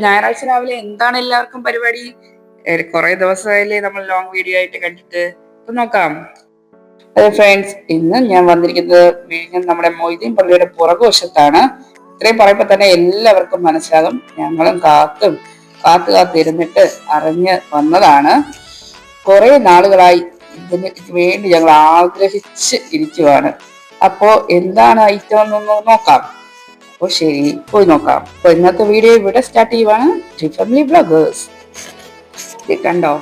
ഞായറാഴ്ച രാവിലെ എന്താണ് എല്ലാവർക്കും പരിപാടി? കുറെ ദിവസമായില്ലേ നമ്മൾ ലോങ് വീഡിയോ ആയിട്ട് കണ്ടിട്ട്. ഇപ്പൊ നോക്കാം. അതെ ഫ്രണ്ട്സ്, ഇന്ന് ഞാൻ വന്നിരിക്കുന്നത് വിഴിഞ്ഞം നമ്മുടെ മൊയ്തീൻ പള്ളിയുടെ പുറകുവശത്താണ്. ഇത്രയും പറയുമ്പോൾ തന്നെ എല്ലാവർക്കും മനസ്സിലാകും. ഞങ്ങളും കാത്തിരുന്നിട്ട് അറിഞ്ഞ് വന്നതാണ്. കുറെ നാളുകളായി ഇതിന് വേണ്ടി ഞങ്ങൾ ആഗ്രഹിച്ച് ഇരിക്കുവാണ്. അപ്പോ എന്താണ് ഐറ്റം എന്നൊന്ന് നോക്കാം. അപ്പൊ ശരി, പോയി നോക്കാം. അപ്പൊ ഇന്നത്തെ വീഡിയോ ഇവിടെ സ്റ്റാർട്ട് ചെയ്യുവാണ്. Family bloggers. കണ്ടോ,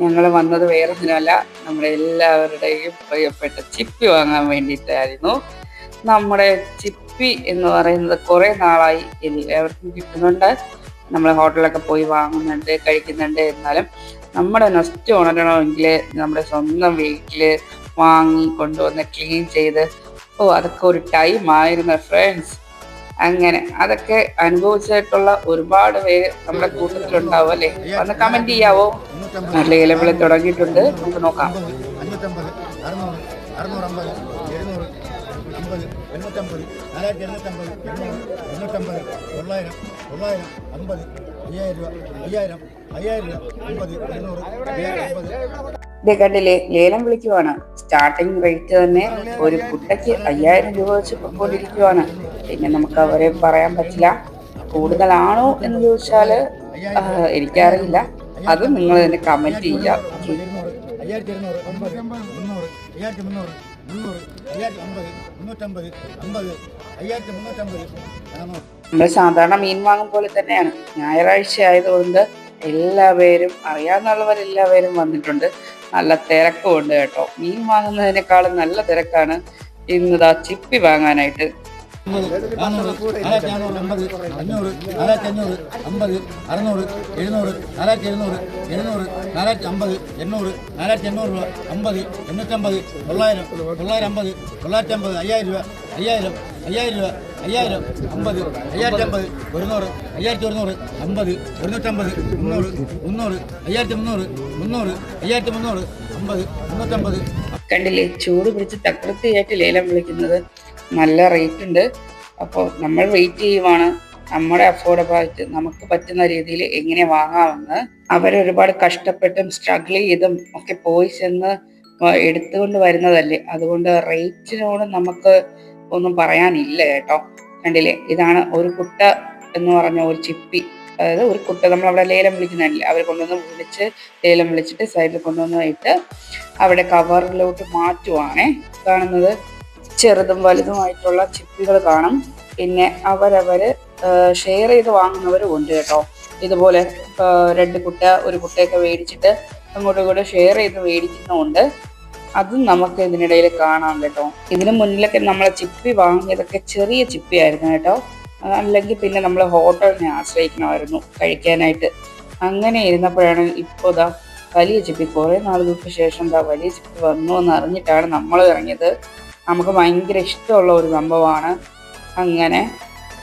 ഞങ്ങൾ വന്നത് വേറെ ഒന്നുമല്ല, നമ്മുടെ എല്ലാവരുടെയും പ്രിയപ്പെട്ട ചിപ്പി വാങ്ങാൻ വേണ്ടിയിട്ടായിരുന്നു. നമ്മുടെ ചിപ്പി എന്ന് പറയുന്നത് കുറെ നാളായി എല്ലാവർക്കും കിട്ടുന്നുണ്ട്. നമ്മൾ ഹോട്ടലൊക്കെ പോയി വാങ്ങുന്നുണ്ട്, കഴിക്കുന്നുണ്ട്. എന്നാലും നമ്മുടെ നെസ്റ്റ് ഉണരണമെങ്കിൽ നമ്മുടെ സ്വന്തം വീട്ടില് വാങ്ങി കൊണ്ടുവന്ന് ക്ലീൻ ചെയ്ത് അതൊക്കെ ഒരു ടൈം ആയിരുന്നു ഫ്രണ്ട്സ്. അങ്ങനെ അതൊക്കെ അനുഭവിച്ചിട്ടുള്ള ഒരുപാട് പേര് നമ്മുടെ കൂട്ടത്തിലുണ്ടാവും അല്ലേ? ഒന്ന് കമന്റ് ചെയ്യാവോ? നല്ല ഇലവിളി തുടങ്ങിയിട്ടുണ്ട്, നമുക്ക് നോക്കാം. ഇത് കണ്ടില്ലേ, ലേലം വിളിക്കുവാണ്. സ്റ്റാർട്ടിംഗ് റേറ്റ് തന്നെ ഒരു കുട്ടയ്ക്ക് 5000 രൂപ വെച്ച് പൊക്കോണ്ടിരിക്കുവാണ്. പിന്നെ നമുക്ക് അവരെ പറയാൻ പറ്റില്ല. കൂടുതലാണോ എന്ന് ചോദിച്ചാല് എനിക്കറിയില്ല. അത് നിങ്ങൾ തന്നെ കമന്റ് ചെയ്യുക. നമ്മൾ സാധാരണ മീൻ വാങ്ങും പോലെ തന്നെയാണ്. ഞായറാഴ്ച ആയതുകൊണ്ട് എല്ലാവരും അറിയാവുന്നവരെല്ലാവരും വന്നിട്ടുണ്ട്. നല്ല തിരക്കും ഉണ്ട് കേട്ടോ. മീൻ വാങ്ങുന്നതിനേക്കാളും നല്ല തിരക്കാണ് ഇന്നിതാ ചിപ്പി വാങ്ങാനായിട്ട്. 400, 450, 500, 450, 600, 700, 4700, 700, 450, 800, 4800 രൂപ, 50, 850, 900, 950, 950, 5000 രൂപ, 5000, 5000 രൂപ, 5000, 50, 5050, 100, 1100, 50, 150, 300, 300, 5300, 300, 5300, 50, 350. കണ്ടില്ലേ, ചൂട് പിടിച്ച് തകൃതിയായിട്ട് ലേലം വിളിക്കുന്നത്. നല്ല റേറ്റ് ഉണ്ട്. അപ്പോൾ നമ്മൾ വെയിറ്റ് ചെയ്യുവാണ്. നമ്മുടെ അഫോർഡബിളായിട്ട് നമുക്ക് പറ്റുന്ന രീതിയിൽ എങ്ങനെ വാങ്ങാമെന്ന്. അവരൊരുപാട് കഷ്ടപ്പെട്ടും സ്ട്രഗിൾ ചെയ്തും ഒക്കെ പോയി ചെന്ന് എടുത്തുകൊണ്ട് വരുന്നതല്ലേ. അതുകൊണ്ട് റേറ്റിനോട് നമുക്ക് ഒന്നും പറയാനില്ല കേട്ടോ. കണ്ടില്ലേ, ഇതാണ് ഒരു കുട്ട എന്ന് പറഞ്ഞ ഒരു ചിപ്പി. അതായത് ഒരു കുട്ട നമ്മളവിടെ ലേലം വിളിക്കുന്നതല്ലേ, അവർ കൊണ്ടുവന്ന് വിളിച്ച് ലേലം വിളിച്ചിട്ട് സൈഡിൽ കൊണ്ടുവന്നിട്ട് അവിടെ കവറിലോട്ട് മാറ്റുവാണേ കാണുന്നത്. ചെറുതും വലുതുമായിട്ടുള്ള ചിപ്പികൾ കാണും. പിന്നെ അവരവര് ഷെയർ ചെയ്ത് വാങ്ങുന്നവരും ഉണ്ട് കേട്ടോ. ഇതുപോലെ 2 കുട്ട ഒരു കുട്ടയൊക്കെ മേടിച്ചിട്ട് അങ്ങോട്ടും ഇങ്ങോട്ടും ഷെയർ ചെയ്ത് മേടിക്കുന്നുമുണ്ട്. അതും നമുക്ക് ഇതിനിടയിൽ കാണാം കേട്ടോ. ഇതിനു മുന്നിലൊക്കെ നമ്മളെ ചിപ്പി വാങ്ങിയതൊക്കെ ചെറിയ ചിപ്പി ആയിരുന്നു കേട്ടോ. അല്ലെങ്കിൽ പിന്നെ നമ്മൾ ഹോട്ടലിനെ ആശ്രയിക്കണമായിരുന്നു കഴിക്കാനായിട്ട്. അങ്ങനെ ഇരുന്നപ്പോഴാണ് ഇപ്പോൾ ദാ വലിയ ചിപ്പി, കുറേ നാളുകൾക്ക് ശേഷം വലിയ ചിപ്പി വന്നു എന്ന് അറിഞ്ഞിട്ടാണ് നമ്മൾ ഇറങ്ങിയത്. നമുക്ക് ഭയങ്കര ഇഷ്ടമുള്ള ഒരു സംഭവമാണ്. അങ്ങനെ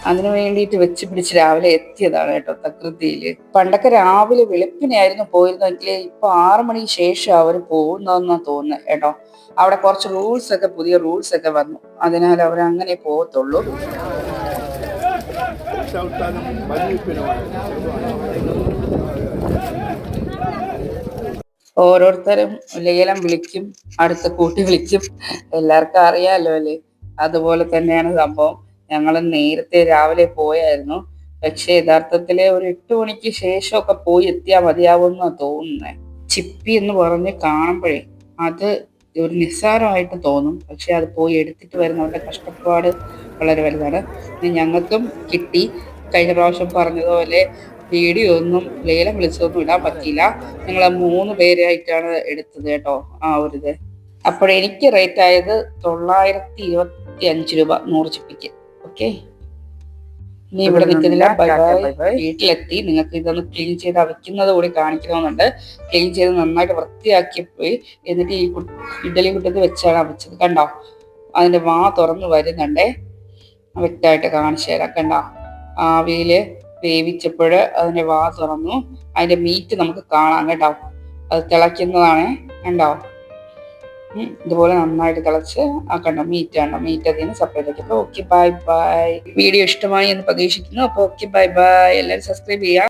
അതിനു വേണ്ടിയിട്ട് വെച്ച് പിടിച്ച് രാവിലെ എത്തിയതാണ് കേട്ടോ തകൃതിയില്. പണ്ടൊക്കെ രാവിലെ വെളുപ്പിനായിരുന്നു പോയിരുന്നെങ്കിൽ ഇപ്പൊ 6 മണിക്ക് ശേഷം അവർ പോകുന്നതെന്നാണ് തോന്നുന്നത് കേട്ടോ. അവിടെ കുറച്ച് പുതിയ റൂൾസ് ഒക്കെ വന്നു. അതിനാൽ അവർ അങ്ങനെ പോകത്തുള്ളൂ. ഓരോരുത്തരും ലേലം വിളിക്കും, അടുത്ത കൂട്ടി വിളിക്കും. എല്ലാവർക്കും അറിയാലോ അല്ലേ? അതുപോലെ തന്നെയാണ് സംഭവം. ഞങ്ങൾ നേരത്തെ രാവിലെ പോയായിരുന്നു. പക്ഷെ യഥാർത്ഥത്തില് ഒരു 8 മണിക്ക് ശേഷമൊക്കെ പോയി എത്തിയാൽ മതിയാവുമെന്നാണ് തോന്നുന്നത്. ചിപ്പി എന്ന് പറഞ്ഞ് കാണുമ്പോഴേ അത് ഒരു നിസ്സാരമായിട്ട് തോന്നും. പക്ഷെ അത് പോയി എടുത്തിട്ട് വരുന്നവരുടെ കഷ്ടപ്പാട് വളരെ വലുതാണ്. ഞങ്ങൾക്കും കിട്ടി. കഴിഞ്ഞ പ്രാവശ്യം പറഞ്ഞതുപോലെ വീഡിയോ ഒന്നും ലേലം വിളിച്ചൊന്നും ഇടാൻ പറ്റിയില്ല. ഞങ്ങൾ 3 പേരായിട്ടാണ് എടുത്തത് കേട്ടോ ആ ഒരിത്. അപ്പോഴെനിക്ക് റേറ്റ് ആയത് 925 രൂപ 100 ചിപ്പിക്ക്. ഓക്കെ, ഇനി ഇവിടെ നിൽക്കുന്നില്ല. Bye bye. വീട്ടിലെത്തി. നിങ്ങൾക്ക് ഇതൊന്ന് ക്ലീൻ ചെയ്ത് വയ്ക്കുന്നത് കൂടി കാണിക്കണമെന്നുണ്ട്. ക്ലീൻ ചെയ്ത് നന്നായിട്ട് വൃത്തിയാക്കി പോയി. എന്നിട്ട് ഈ ഇഡലി കുട്ടത്ത് വെച്ചാണ് വെച്ചത്. കണ്ടോ, അതിന്റെ വാ തുറന്ന് വരുന്നുണ്ടേ. വ്യക്തമായിട്ട് കാണിച്ചു തരാം. കണ്ടോ, ആവിയില് വേവിച്ചപ്പോൾ അതിന്റെ വാ തുറന്നു. അതിന്റെ മീറ്റ് നമുക്ക് കാണാം കേട്ടോ. അത് തിളയ്ക്കുന്നതാണ്. കണ്ടോ, ഇതുപോലെ നന്നായിട്ട് തിളച്ച് കണ്ടോ മീറ്റ് അതിന് സെപ്പറേറ്റ് ആക്കി. അപ്പൊ ഓക്കെ, ബൈ ബൈ. വീഡിയോ ഇഷ്ടമായി എന്ന് പ്രതീക്ഷിക്കുന്നു. അപ്പൊ ഓക്കെ, ബൈ ബൈ. എല്ലാവരും സബ്സ്ക്രൈബ് ചെയ്യാം.